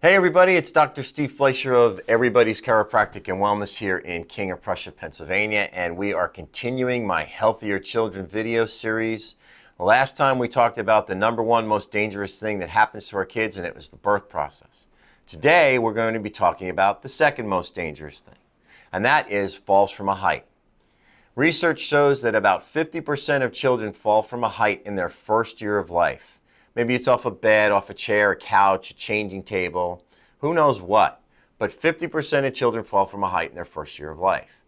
Hey everybody, it's Dr. Steve Fleischer of Everybody's Chiropractic and Wellness here in King of Prussia, Pennsylvania, and we are continuing my Healthier Children video series. Last time we talked about the number one most dangerous thing that happens to our kids, and it was the birth process. Today we're going to be talking about the second most dangerous thing, and that is falls from a height. Research shows that about 50% of children fall from a height in their first year of life. Maybe it's off a bed, off a chair, a couch, a changing table, who knows what. But 50% of children fall from a height in their first year of life.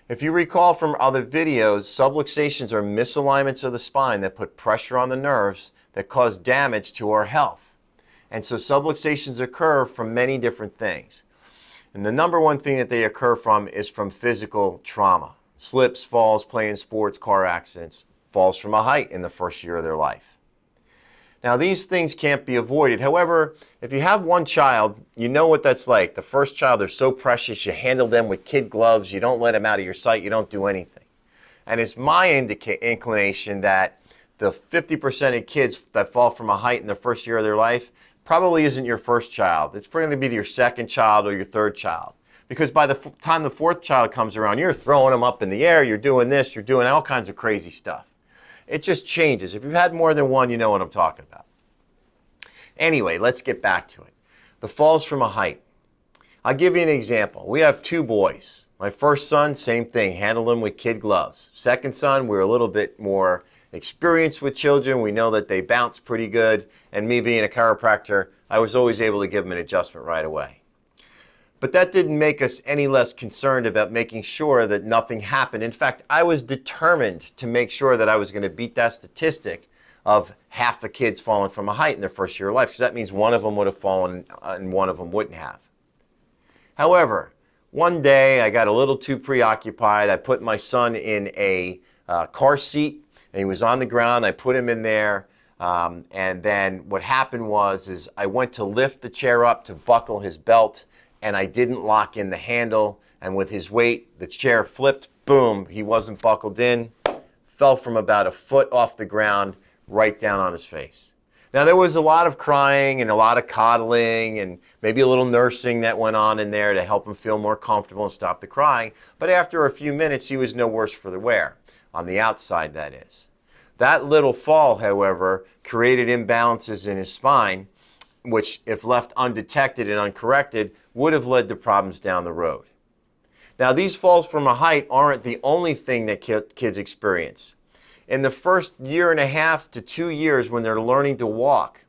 If you recall from other videos, subluxations are misalignments of the spine that put pressure on the nerves that cause damage to our health. And so subluxations occur from many different things. And the number one thing that they occur from is from physical trauma. Slips, falls, playing sports, car accidents, falls from a height in the first year of their life. Now, these things can't be avoided. However, if you have one child, you know what that's like. The first child, they're so precious. You handle them with kid gloves. You don't let them out of your sight. You don't do anything. And it's my inclination that the 50% of kids that fall from a height in the first year of their life probably isn't your first child. It's probably going to be your second child or your third child. Because by the time the fourth child comes around, you're throwing them up in the air. You're doing this. You're doing all kinds of crazy stuff. It just changes. If you've had more than one, you know what I'm talking about. Anyway, let's get back to it. The falls from a height. I'll give you an example. We have two boys. My first son, same thing, handle him with kid gloves. Second son, we're a little bit more experienced with children. We know that they bounce pretty good. And me being a chiropractor, I was always able to give them an adjustment right away. But that didn't make us any less concerned about making sure that nothing happened. In fact, I was determined to make sure that I was going to beat that statistic of half the kids falling from a height in their first year of life, because that means one of them would have fallen and one of them wouldn't have. However, one day I got a little too preoccupied. I put my son in a car seat, and he was on the ground. I put him in there, and then what happened was I went to lift the chair up to buckle his belt, and I didn't lock in the handle, and with his weight, the chair flipped, boom, he wasn't buckled in, fell from about a foot off the ground, right down on his face. Now, there was a lot of crying and a lot of coddling and maybe a little nursing that went on in there to help him feel more comfortable and stop the crying, but after a few minutes, he was no worse for the wear, on the outside, that is. That little fall, however, created imbalances in his spine, which, if left undetected and uncorrected, would have led to problems down the road. Now, these falls from a height aren't the only thing that kids experience. In the first year and a half to 2 years when they're learning to walk,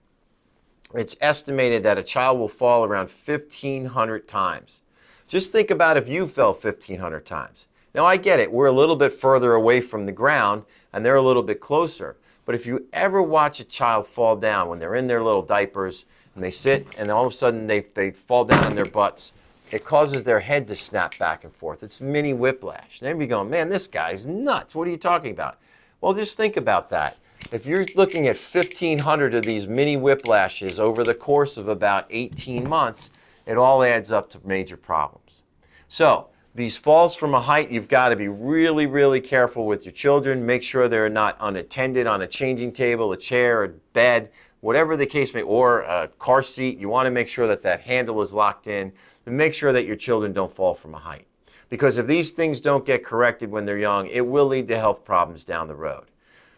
it's estimated that a child will fall around 1,500 times. Just think about if you fell 1,500 times. Now, I get it. We're a little bit further away from the ground, and they're a little bit closer. But if you ever watch a child fall down when they're in their little diapers and they sit and all of a sudden they fall down on their butts, it causes their head to snap back and forth. It's mini whiplash. And everybody going, man, this guy's nuts. What are you talking about? Well, just think about that. If you're looking at 1,500 of these mini whiplashes over the course of about 18 months, it all adds up to major problems. So, these falls from a height, you've got to be really, really careful with your children. Make sure they're not unattended on a changing table, a chair, a bed, whatever the case may be, or a car seat. You want to make sure that that handle is locked in, and make sure that your children don't fall from a height. Because if these things don't get corrected when they're young, it will lead to health problems down the road.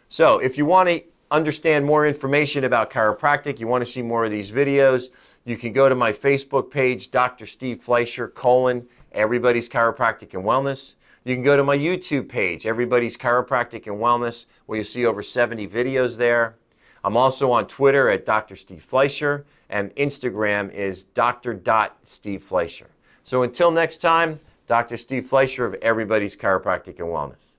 So if you want to understand more information about chiropractic, you want to see more of these videos, you can go to my Facebook page, Dr. Steve Fleischer, Everybody's Chiropractic and Wellness. You can go to my YouTube page, Everybody's Chiropractic and Wellness, where you'll see over 70 videos there. I'm also on Twitter at Dr. Steve Fleischer, and Instagram is Dr.Steve Fleischer. So until next time, Dr. Steve Fleischer of Everybody's Chiropractic and Wellness.